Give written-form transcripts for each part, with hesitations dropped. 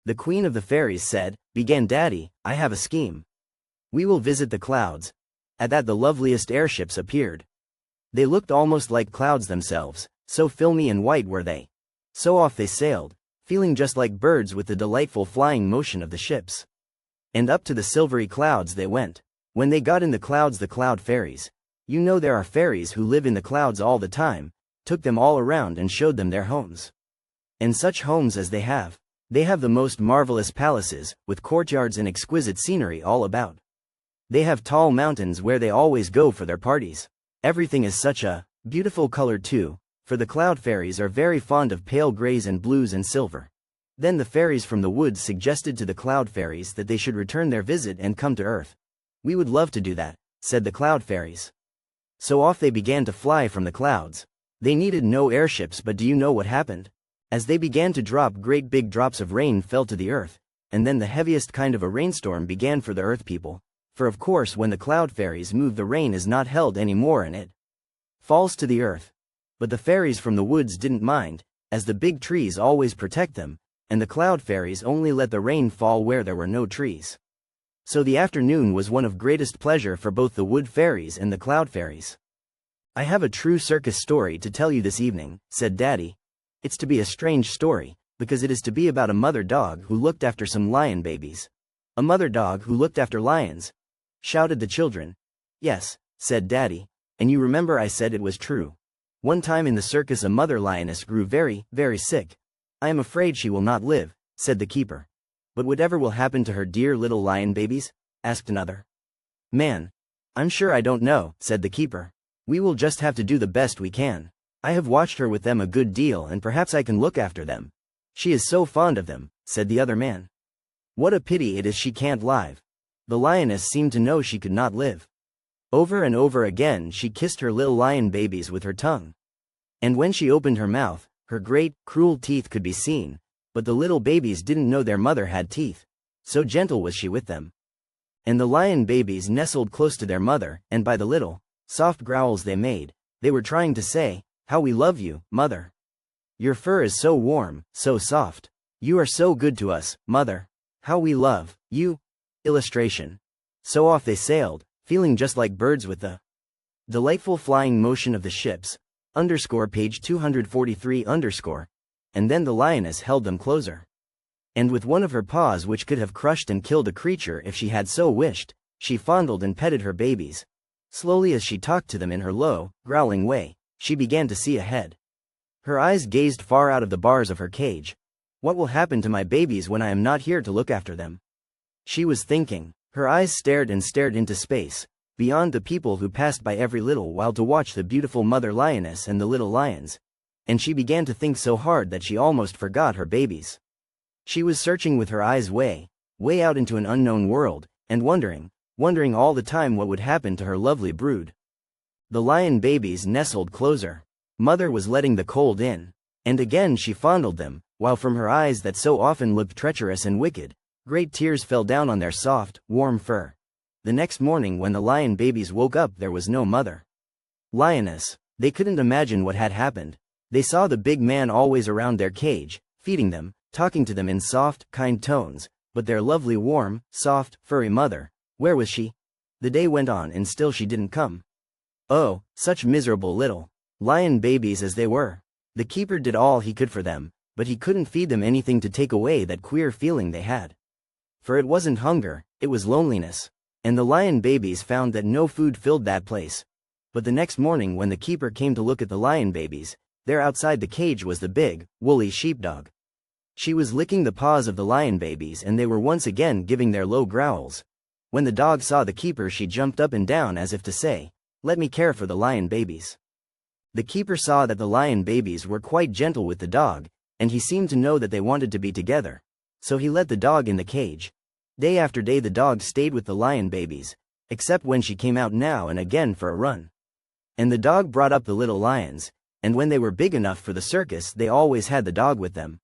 The queen of the fairies said, "Began Daddy, I have a scheme. We will visit the clouds." At that the loveliest airships appeared. They looked almost like clouds themselves, so filmy and white were they. So off they sailed, feeling just like birds with the delightful flying motion of the ships. And up to the silvery clouds they went. When they got in the clouds, the cloud fairies, you know there are fairies who live in the clouds all the time, took them all around and showed them their homes. And such homes as they have. They have the most marvelous palaces, with courtyards and exquisite scenery all about. They have tall mountains where they always go for their parties. Everything is such a beautiful color too, for the cloud fairies are very fond of pale grays and blues and silver. Then the fairies from the woods suggested to the cloud fairies that they should return their visit and come to Earth. "We would love to do that," said the cloud fairies. So off they began to fly from the clouds. They needed no airships, but do you know what happened? As they began to drop, great big drops of rain fell to the earth, and then the heaviest kind of a rainstorm began for the earth people. For of course when the cloud fairies move, the rain is not held anymore and it falls to the earth. But the fairies from the woods didn't mind, as the big trees always protect them, and the cloud fairies only let the rain fall where there were no trees. So the afternoon was one of greatest pleasure for both the wood fairies and the cloud fairies. "I have a true circus story to tell you this evening," said Daddy. "It's to be a strange story, because it is to be about a mother dog who looked after some lion babies." "A mother dog who looked after lions?" shouted the children. "Yes," said Daddy, "and you remember I said it was true. One time in the circus a mother lioness grew very, very sick. I am afraid she will not live," said the keeper. "But whatever will happen to her dear little lion babies?" asked another man. "I'm sure I don't know," said the keeper. "We will just have to do the best we can. I have watched her with them a good deal and perhaps I can look after them. She is so fond of them," said the other man. "What a pity it is she can't live." The lioness seemed to know she could not live. Over and over again she kissed her little lion babies with her tongue. And when she opened her mouth, her great, cruel teeth could be seen, but the little babies didn't know their mother had teeth. So gentle was she with them. And the lion babies nestled close to their mother, and by the little, soft growls they made, they were trying to say, "How we love you, mother. Your fur is so warm, so soft. You are so good to us, mother. How we love you." Illustration. So off they sailed, feeling just like birds with the delightful flying motion of the ships. Page 243 And then the lioness held them closer. And with one of her paws, which could have crushed and killed a creature if she had so wished, she fondled and petted her babies. Slowly as she talked to them in her low, growling way, she began to see ahead. Her eyes gazed far out of the bars of her cage. "What will happen to my babies when I am not here to look after them?" she was thinking. Her eyes stared and stared into space, beyond the people who passed by every little while to watch the beautiful mother lioness and the little lions. And she began to think so hard that she almost forgot her babies. She was searching with her eyes way, way out into an unknown world, and wondering all the time what would happen to her lovely brood. The lion babies nestled closer. Mother was letting the cold in. And again she fondled them, while from her eyes that so often looked treacherous and wicked, great tears fell down on their soft, warm fur. The next morning when the lion babies woke up, there was no mother lioness. They couldn't imagine what had happened. They saw the big man always around their cage, feeding them, talking to them in soft, kind tones, but their lovely warm, soft, furry mother, where was she? The day went on and still she didn't come. Oh, such miserable little lion babies as they were. The keeper did all he could for them, but he couldn't feed them anything to take away that queer feeling they had. For it wasn't hunger, it was loneliness. And the lion babies found that no food filled that place. But the next morning when the keeper came to look at the lion babies, there outside the cage was the big, woolly sheepdog. She was licking the paws of the lion babies and they were once again giving their low growls. When the dog saw the keeper, she jumped up and down as if to say, "Let me care for the lion babies." The keeper saw that the lion babies were quite gentle with the dog, and he seemed to know that they wanted to be together. So he let the dog in the cage. Day after day the dog stayed with the lion babies, except when she came out now and again for a run. And the dog brought up the little lions, and when they were big enough for the circus they always had the dog with them.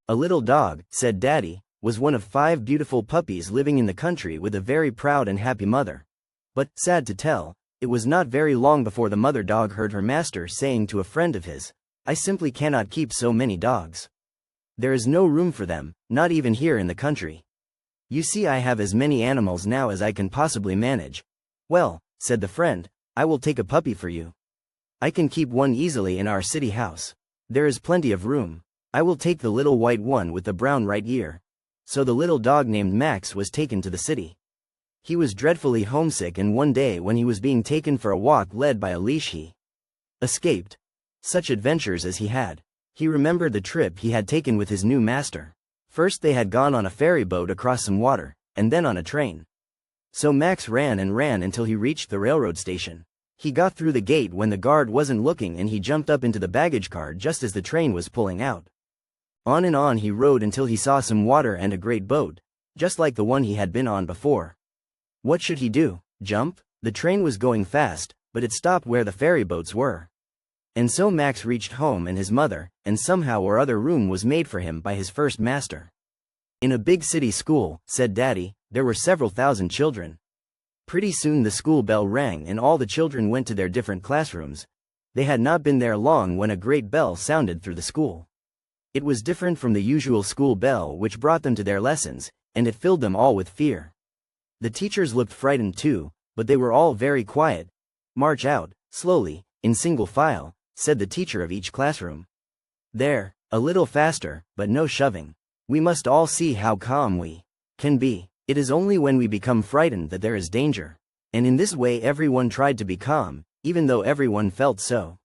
"A little dog," said Daddy, "was one of 5 beautiful puppies living in the country with a very proud and happy mother." But, sad to tell, it was not very long before the mother dog heard her master saying to a friend of his, "I simply cannot keep so many dogs. There is no room for them, not even here in the country. You see, I have as many animals now as I can possibly manage. Well, said the friend, I will take a puppy for you. I can keep one easily in our city house. There is plenty of room. I will take the little white one with the brown right ear. So the little dog named Max was taken to the city. He was dreadfully homesick, and one day when he was being taken for a walk led by a leash, he escaped. Such adventures as he had. He remembered the trip he had taken with his new master. First they had gone on a ferry boat across some water, and then on a train. So Max ran and ran until he reached the railroad station. He got through the gate when the guard wasn't looking, and he jumped up into the baggage car just as the train was pulling out. On and on he rode until he saw some water and a great boat, just like the one he had been on before. What should he do? Jump? The train was going fast, but it stopped where the ferry boats were. And so Max reached home and his mother, and somehow or other room was made for him by his first master. In a big city school, said Daddy, there were several thousand children. Pretty soon the school bell rang and all the children went to their different classrooms. They had not been there long when a great bell sounded through the school. It was different from the usual school bell which brought them to their lessons, and it filled them all with fear. The teachers looked frightened too, but they were all very quiet. March out, slowly, in single file, said the teacher of each classroom. There, a little faster, but no shoving. We must all see how calm we can be. It is only when we become frightened that there is danger. And in this way everyone tried to be calm, even though everyone felt so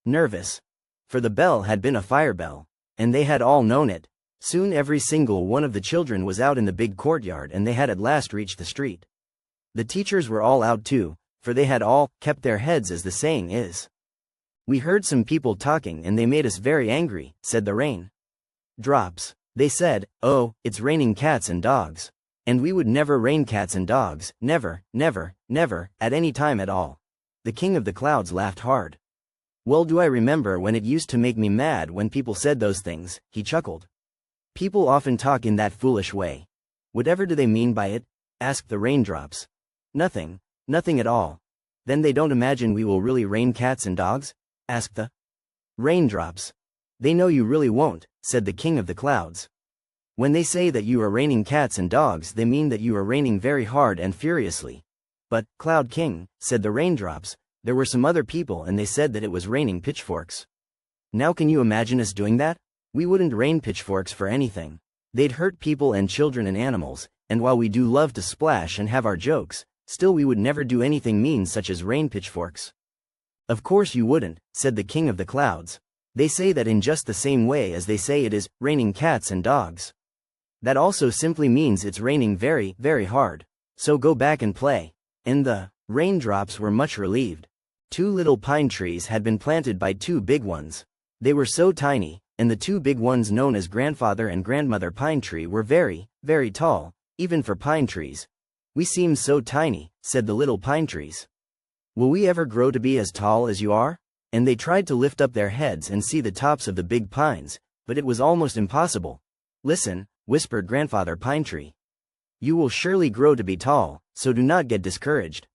nervous. For the bell had been a fire bell, and they had all known it. Soon every single one of the children was out in the big courtyard, and they had at last reached the street. The teachers were all out too, for they had all kept their heads, as the saying is. We heard some people talking and they made us very angry, said the rain drops. They said, oh, it's raining cats and dogs. And we would never rain cats and dogs, never, never, never, at any time at all. The king of the clouds laughed hard. Well, do I remember when it used to make me mad when people said those things, he chuckled. People often talk in that foolish way. Whatever do they mean by it? Asked the raindrops. Nothing, nothing at all. Then they don't imagine we will really rain cats and dogs? Asked the raindrops. They know you really won't, said the king of the clouds. When they say that you are raining cats and dogs, they mean that you are raining very hard and furiously. But, Cloud King, said the raindrops, there were some other people and they said that it was raining pitchforks. Now can you imagine us doing that? We wouldn't rain pitchforks for anything. They'd hurt people and children and animals, and while we do love to splash and have our jokes, still we would never do anything mean such as rain pitchforks. Of course you wouldn't, said the king of the clouds. They say that in just the same way as they say it is raining cats and dogs. That also simply means it's raining very, very hard. So go back and play. And the raindrops were much relieved. 2 little pine trees had been planted by 2 big ones. They were so tiny, and the 2 big ones known as Grandfather and Grandmother Pine Tree were very, very tall, even for pine trees. We seem so tiny, said the little pine trees. Will we ever grow to be as tall as you are? And they tried to lift up their heads and see the tops of the big pines, but it was almost impossible. Listen, whispered Grandfather Pine Tree. You will surely grow to be tall, so do not get discouraged.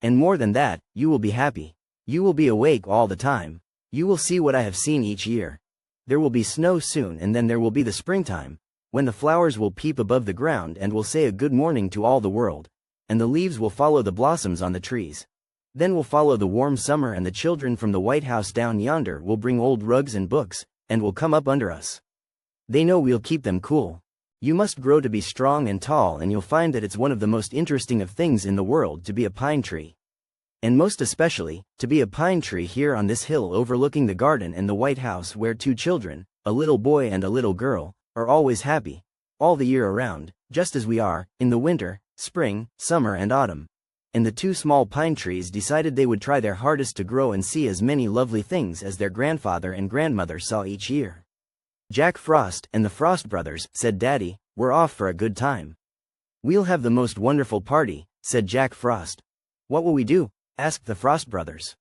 And more than that, you will be happy. You will be awake all the time. You will see what I have seen each year. There will be snow soon, and then there will be the springtime, when the flowers will peep above the ground and will say a good morning to all the world, and the leaves will follow the blossoms on the trees. Then will follow the warm summer, and the children from the White House down yonder will bring old rugs and books, and will come up under us. They know we'll keep them cool. You must grow to be strong and tall, and you'll find that it's one of the most interesting of things in the world to be a pine tree. And most especially, to be a pine tree here on this hill overlooking the garden and the White House, where 2 children, a little boy and a little girl, are always happy, all the year around, just as we are, in the winter, spring, summer and autumn. And the 2 small pine trees decided they would try their hardest to grow and see as many lovely things as their grandfather and grandmother saw each year. Jack Frost and the Frost brothers, said Daddy, we're off for a good time. We'll have the most wonderful party, said Jack Frost. What will we do? Asked the Frost brothers.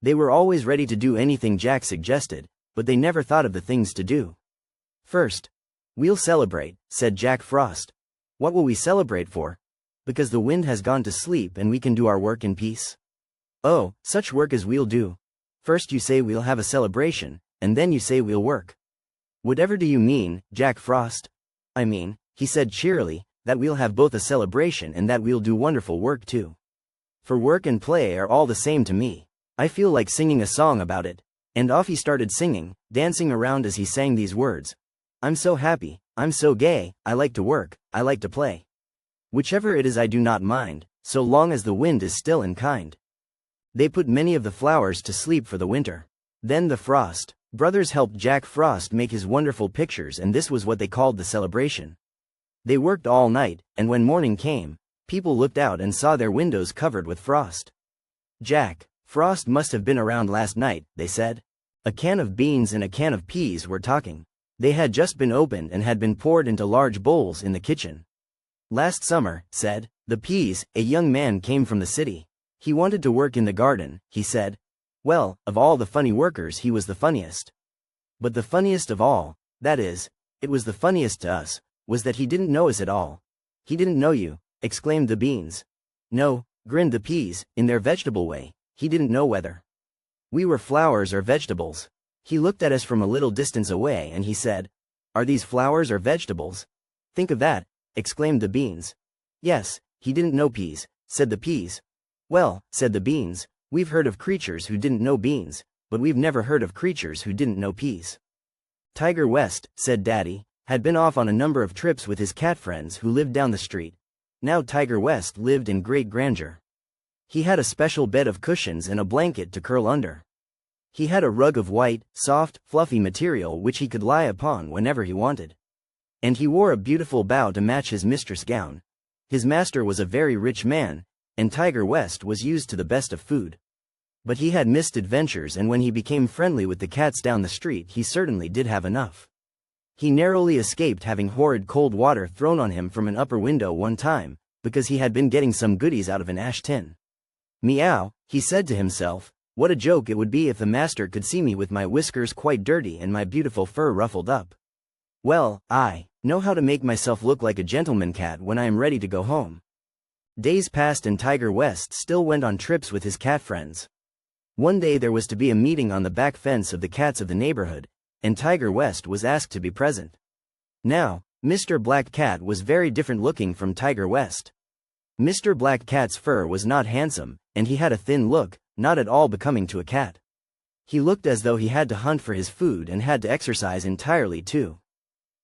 They were always ready to do anything Jack suggested, but they never thought of the things to do. First, we'll celebrate, said Jack Frost. What will we celebrate for? Because the wind has gone to sleep and we can do our work in peace. Oh, such work as we'll do. First you say we'll have a celebration, and then you say we'll work. Whatever do you mean, Jack Frost? I mean, he said cheerily, that we'll have both a celebration and that we'll do wonderful work too. For work and play are all the same to me. I feel like singing a song about it. And off he started singing, dancing around as he sang these words. I'm so happy, I'm so gay, I like to work, I like to play. Whichever it is I do not mind, so long as the wind is still and kind. They put many of the flowers to sleep for the winter. Then the Frost brothers helped Jack Frost make his wonderful pictures, and this was what they called the celebration. They worked all night, and when morning came, people looked out and saw their windows covered with frost. Jack Frost must have been around last night, they said. A can of beans and a can of peas were talking. They had just been opened and had been poured into large bowls in the kitchen. Last summer, said the peas, a young man came from the city. He wanted to work in the garden, he said. Well, of all the funny workers he was the funniest. But the funniest of all, that is, it was the funniest to us, was that he didn't know us at all. He didn't know you, exclaimed the beans. No, grinned the peas, in their vegetable way, he didn't know whether we were flowers or vegetables. He looked at us from a little distance away and he said, Are these flowers or vegetables? Think of that, exclaimed the beans. Yes, he didn't know peas, said the peas. Well, said the beans, we've heard of creatures who didn't know beans, but we've never heard of creatures who didn't know peas. Tiger West, said Daddy, had been off on a number of trips with his cat friends who lived down the street. Now Tiger West lived in great grandeur. He had a special bed of cushions and a blanket to curl under. He had a rug of white, soft, fluffy material which he could lie upon whenever he wanted. And he wore a beautiful bow to match his mistress' gown. His master was a very rich man, and Tiger West was used to the best of food. But he had missed adventures, and when he became friendly with the cats down the street he certainly did have enough. He narrowly escaped having horrid cold water thrown on him from an upper window one time, because he had been getting some goodies out of an ash tin. Meow, he said to himself, what a joke it would be if the master could see me with my whiskers quite dirty and my beautiful fur ruffled up. Well, I know how to make myself look like a gentleman cat when I am ready to go home. Days passed and Tiger West still went on trips with his cat friends. One day there was to be a meeting on the back fence of the cats of the neighborhood, and Tiger West was asked to be present. Now, Mr. Black Cat was very different looking from Tiger West. Mr. Black Cat's fur was not handsome, and he had a thin look, not at all becoming to a cat. He looked as though he had to hunt for his food and had to exercise entirely too.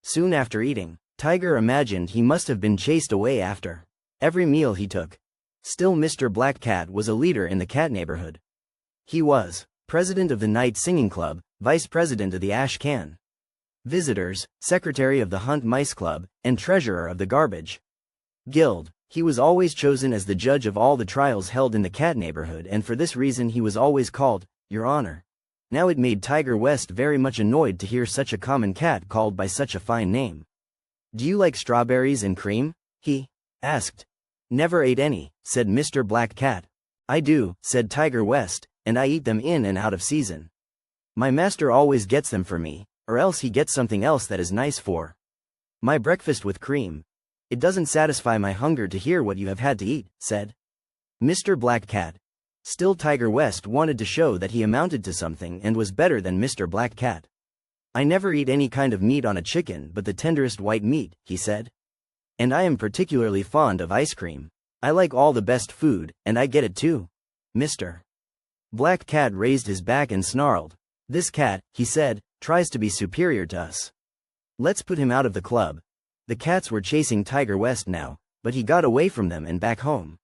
Soon after eating, Tiger imagined he must have been chased away after every meal he took. Still Mr. Black Cat was a leader in the cat neighborhood. He was president of the night singing club, vice president of the ash can visitors, secretary of the hunt mice club, and treasurer of the garbage guild. He was always chosen as the judge of all the trials held in the cat neighborhood, and for this reason he was always called, Your Honor. Now it made Tiger West very much annoyed to hear such a common cat called by such a fine name. Do you like strawberries and cream? He asked. Never ate any, said Mr. Black Cat. I do, said Tiger West, and I eat them in and out of season. My master always gets them for me, or else he gets something else that is nice for my breakfast with cream. It doesn't satisfy my hunger to hear what you have had to eat, said Mr. Black Cat. Still Tiger West wanted to show that he amounted to something and was better than Mr. Black Cat. I never eat any kind of meat on a chicken but the tenderest white meat, he said. And I am particularly fond of ice cream. I like all the best food, and I get it too. Mr. Black Cat raised his back and snarled. This cat, he said, tries to be superior to us. Let's put him out of the club. The cats were chasing Tiger West now, but he got away from them and back home.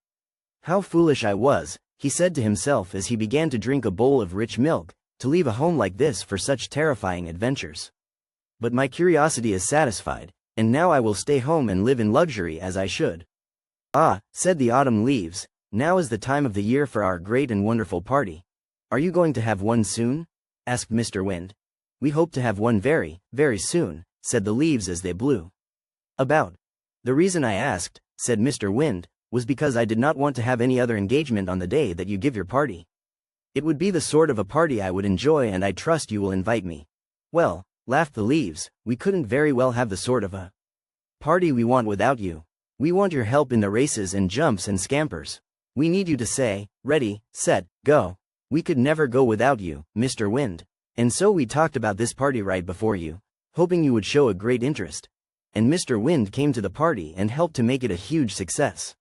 How foolish I was, he said to himself as he began to drink a bowl of rich milk, to leave a home like this for such terrifying adventures. But my curiosity is satisfied, and now I will stay home and live in luxury as I should. Ah, said the autumn leaves, now is the time of the year for our great and wonderful party. Are you going to have one soon? Asked Mr. Wind. We hope to have one very, very soon, said the leaves as they blew. About. The reason I asked, said Mr. Wind, was because I did not want to have any other engagement on the day that you give your party. It would be the sort of a party I would enjoy, and I trust you will invite me. Well, laughed the leaves, we couldn't very well have the sort of a party we want without you. We want your help in the races and jumps and scampers. We need you to say, ready, set, go. We could never go without you, Mr. Wind. And so we talked about this party right before you hoping you would show a great interest. And Mr. Wind came to the party and helped to make it a huge success.